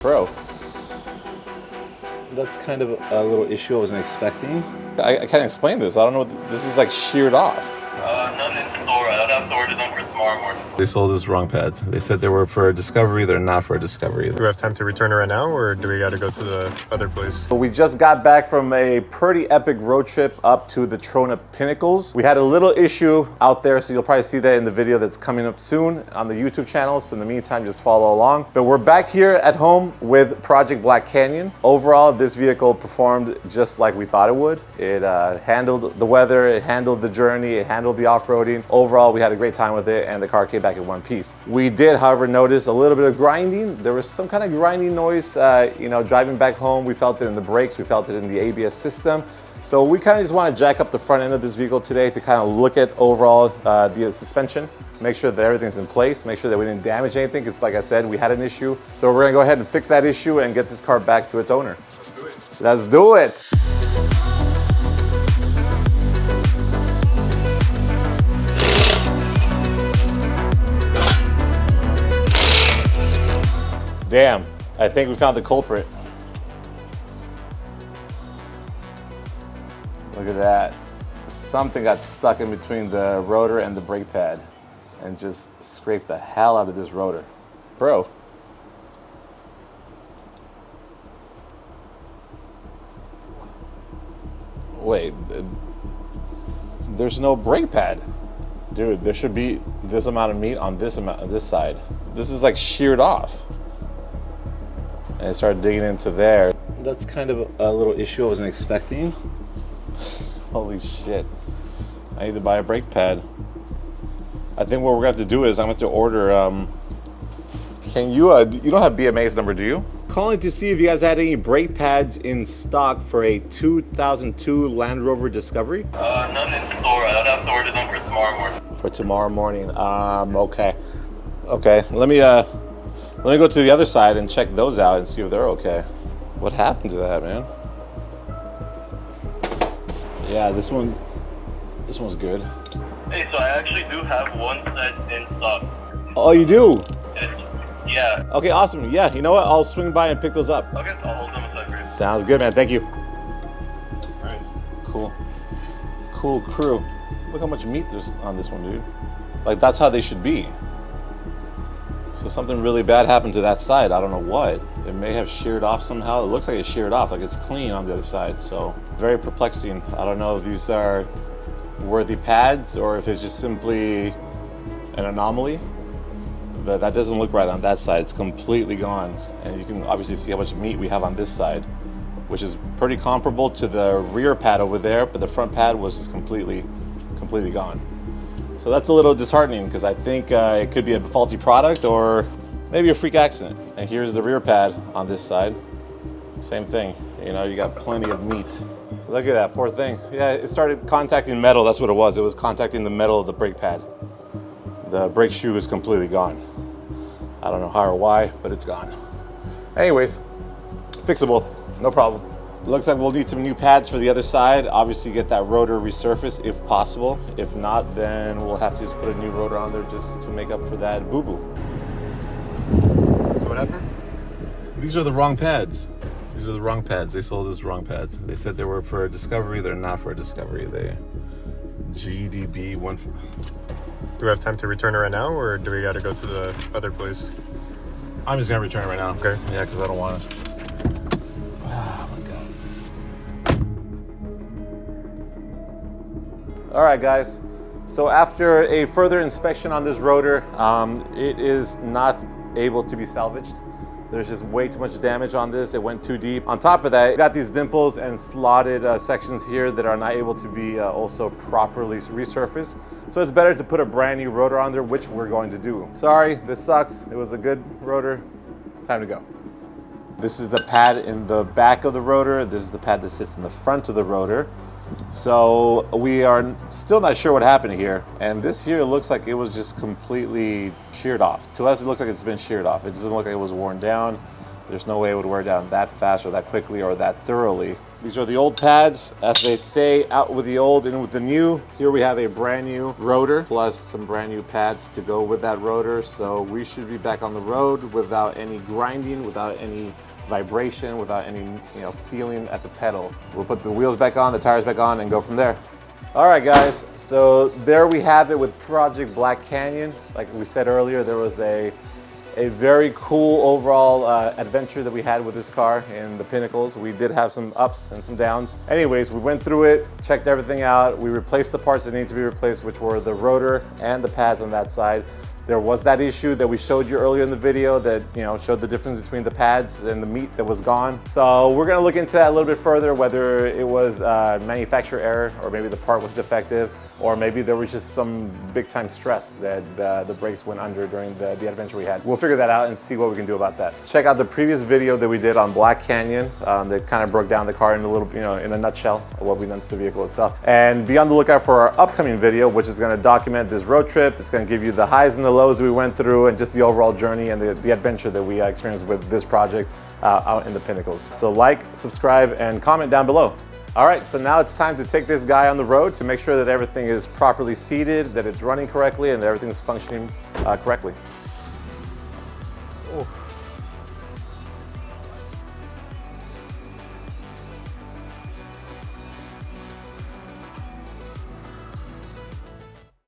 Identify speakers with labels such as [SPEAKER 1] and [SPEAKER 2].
[SPEAKER 1] Bro, that's kind of a little issue I wasn't expecting. I can't explain this. I don't know what this is, like sheared off.
[SPEAKER 2] None in store. I don't have to order them for tomorrow morning.
[SPEAKER 1] They sold us wrong pads. They said they were for a discovery. They're not for a discovery.
[SPEAKER 3] Do we have time to return it right now, or do we got to go to the other place?
[SPEAKER 1] So we just got back from a pretty epic road trip up to the Trona Pinnacles. We had a little issue out there, so you'll probably see that in the video that's coming up soon on the YouTube channel. So in the meantime, just follow along. But we're back here at home with Project Black Canyon. Overall, this vehicle performed just like we thought it would. It handled the weather, it handled the journey, it handled the off-roading. Overall, we had a great time with it, and the car came back in one piece. We did, however, notice a little bit of grinding. There was some kind of grinding noise, driving back home. We felt it in the brakes, we felt it in the ABS system. So we kind of just want to jack up the front end of this vehicle today to kind of look at overall the suspension, make sure that everything's in place, make sure that we didn't damage anything, because like I said, we had an issue. So we're gonna go ahead and fix that issue and get this car back to its owner. Let's do it. Damn, I think we found the culprit. Look at that. Something got stuck in between the rotor and the brake pad and just scraped the hell out of this rotor. Bro. Wait, there's no brake pad. Dude, there should be this amount of meat on this side. This is like sheared off. And I started digging into there. That's kind of a little issue I wasn't expecting. Holy shit. I need to buy a brake pad. I think what we're gonna have to do is I'm gonna have to order, can you don't have BMA's number, do you? Calling to see if you guys had any brake pads in stock for a 2002 Land Rover Discovery.
[SPEAKER 2] None in store. I don't have to order them for tomorrow morning.
[SPEAKER 1] For tomorrow morning, okay. Okay, let me go to the other side and check those out and see if they're okay. What happened to that, man? Yeah, this one's good.
[SPEAKER 2] Hey, so I actually do have one set in stock.
[SPEAKER 1] Oh, you do?
[SPEAKER 2] Yeah.
[SPEAKER 1] Okay, awesome. Yeah, you know what? I'll swing by and pick those up.
[SPEAKER 2] Okay, I'll hold them a second.
[SPEAKER 1] Sounds good, man. Thank you.
[SPEAKER 3] Nice.
[SPEAKER 1] Cool. Cool crew. Look how much meat there's on this one, dude. Like, that's how they should be. So something really bad happened to that side. I don't know what. It may have sheared off somehow. It looks like it's sheared off, like it's clean on the other side. So very perplexing. I don't know if these are worthy pads or if it's just simply an anomaly. But that doesn't look right on that side. It's completely gone. And you can obviously see how much meat we have on this side, which is pretty comparable to the rear pad over there, but the front pad was just completely gone. So that's a little disheartening because I think it could be a faulty product or maybe a freak accident. And here's the rear pad on this side. Same thing, you got plenty of meat. Look at that, poor thing. Yeah, it started contacting metal, that's what it was. It was contacting the metal of the brake pad. The brake shoe is completely gone. I don't know how or why, but it's gone. Anyways, fixable, no problem. Looks like we'll need some new pads for the other side. Obviously get that rotor resurfaced if possible. If not, then we'll have to just put a new rotor on there just to make up for that boo-boo.
[SPEAKER 3] So what happened?
[SPEAKER 1] These are the wrong pads. These are the wrong pads. They sold us wrong pads. They said they were for a discovery. They're not for a discovery. They GDB 1.
[SPEAKER 3] Do we have time to return it right now, or do we got to go to the other place?
[SPEAKER 1] I'm just gonna return it right now.
[SPEAKER 3] Okay.
[SPEAKER 1] Yeah, because I don't want to. All right, guys. So after a further inspection on this rotor, it is not able to be salvaged. There's just way too much damage on this. It went too deep. On top of that, it got these dimples and slotted sections here that are not able to be also properly resurfaced. So it's better to put a brand new rotor on there, which we're going to do. Sorry, this sucks. It was a good rotor. Time to go. This is the pad in the back of the rotor. This is the pad that sits in the front of the rotor. So we are still not sure what happened here. And this here looks like it was just completely sheared off. To us, it looks like it's been sheared off. It doesn't look like it was worn down. There's no way it would wear down that fast or that quickly or that thoroughly. These are the old pads, as they say, out with the old, in with the new. Here we have a brand new rotor, plus some brand new pads to go with that rotor. So we should be back on the road without any grinding, without any vibration, without any feeling at the pedal. We'll put the wheels back on, the tires back on, and go from there. All right, guys, so there we have it with Project Black Canyon. Like we said earlier, there was a very cool overall adventure that we had with this car in the Pinnacles. We did have some ups and some downs. Anyways, we went through it, checked everything out. We replaced the parts that needed to be replaced, which were the rotor and the pads on that side. There was that issue that we showed you earlier in the video that showed the difference between the pads and the meat that was gone. So we're gonna look into that a little bit further, whether it was manufacturer error or maybe the part was defective, or maybe there was just some big time stress that the brakes went under during the adventure we had. We'll figure that out and see what we can do about that. Check out the previous video that we did on Black Canyon that kind of broke down the car in a little, in a nutshell of what we done to the vehicle itself. And be on the lookout for our upcoming video, which is gonna document this road trip. It's gonna give you the highs and the lows we went through and just the overall journey and the adventure that we experienced with this project out in the Pinnacles. So like, subscribe, and comment down below. All right, so now it's time to take this guy on the road to make sure that everything is properly seated, that it's running correctly, and that everything's functioning correctly. Oh.